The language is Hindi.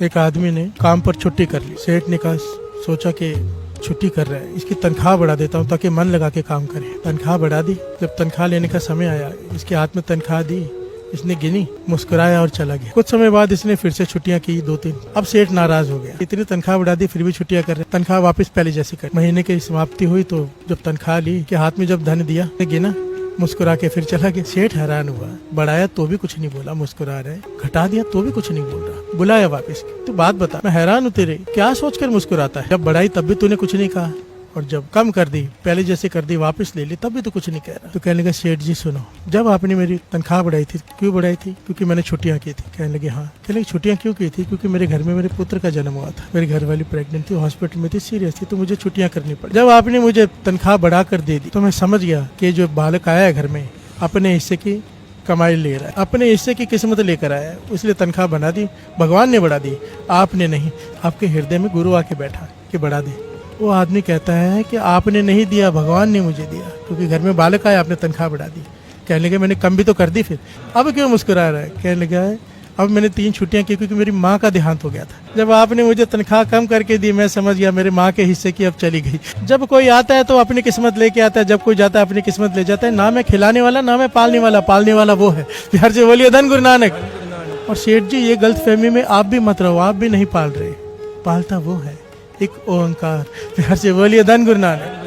एक आदमी ने काम पर छुट्टी कर ली। सेठ ने कहा, सोचा कि छुट्टी कर रहा है, इसकी तनख्वाह बढ़ा देता हूँ ताकि मन लगा के काम करे। तनख्वाह बढ़ा दी। जब तनख्वाह लेने का समय आया, इसके हाथ में तनख्वाह दी, इसने गिनी, मुस्कुराया और चला गया। कुछ समय बाद इसने फिर से छुट्टियां की 2-3। अब सेठ नाराज हो गया, इतनी तनख्वाह बढ़ा दी फिर भी छुट्टियां कर रहे। तनख्वाह वापस पहले जैसी कर। महीने की समाप्ति हुई तो जब तनख्वाह ली के हाथ में जब धन दिया, गिना, मुस्कुरा के फिर चला गया। सेठ हैरान हुआ, बढ़ाया तो भी कुछ नहीं बोला, मुस्कुरा रहे, घटा दिया तो भी कुछ नहीं बोल रहा। बुलाया वापस, तो बात बता, मैं हैरान हूँ तेरे, क्या सोचकर मुस्कुराता है? जब बढ़ाई तब भी तूने कुछ नहीं कहा, और जब कम कर दी, पहले जैसे कर दी, वापस ले ली, तब भी तो कुछ नहीं कह रहा। तो कहने लगा, सेठ जी सुनो, जब आपने मेरी तनख्वाह बढ़ाई थी, क्यों बढ़ाई थी? क्योंकि मैंने छुट्टियां की थी। कहने लगे हाँ। कहने लगे, छुट्टियां क्यों की थी? क्योंकि मेरे घर में मेरे पुत्र का जन्म हुआ था, मेरी घर वाली प्रेग्नेंट थी, हॉस्पिटल में थी, सीरियस थी, तो मुझे छुट्टियां करनी पड़ी। जब आपने मुझे तनख्वाह बढ़ा कर दे दी तो मैं समझ गया कि जो बालक आया है घर में अपने हिस्से की कमाई ले रहा है, अपने हिस्से की किस्मत लेकर आया है, इसलिए तनख्वाह बना दी। भगवान ने बढ़ा दी, आपने नहीं। आपके हृदय में गुरु आके बैठा कि बढ़ा दे। वो आदमी कहता है कि आपने नहीं दिया, भगवान ने मुझे दिया, क्योंकि घर में बालक आया, आपने तनख्वाह बढ़ा दी। कहने लगे, मैंने कम भी तो कर दी, फिर अब क्यों मुस्कुरा रहा है? कहने लगा है, अब मैंने 3 छुट्टियां की क्योंकि मेरी माँ का देहांत हो गया था। जब आपने मुझे तनख्वाह कम करके दी, मैं समझ गया मेरे माँ के हिस्से की अब चली गई। जब कोई आता है तो अपनी किस्मत लेके आता है, जब कोई जाता है अपनी किस्मत ले जाता है। ना मैं खिलाने वाला, ना मैं पालने वाला, पालने वाला वो है। बिहार से बोलिए धन गुरु नानक। और सेठ जी, ये गलत फहमी में आप भी मत रहो, आप भी नहीं पाल रहे, पालता वो है, एक ओंकार। बिहार से बोलिए धन गुरु नानक।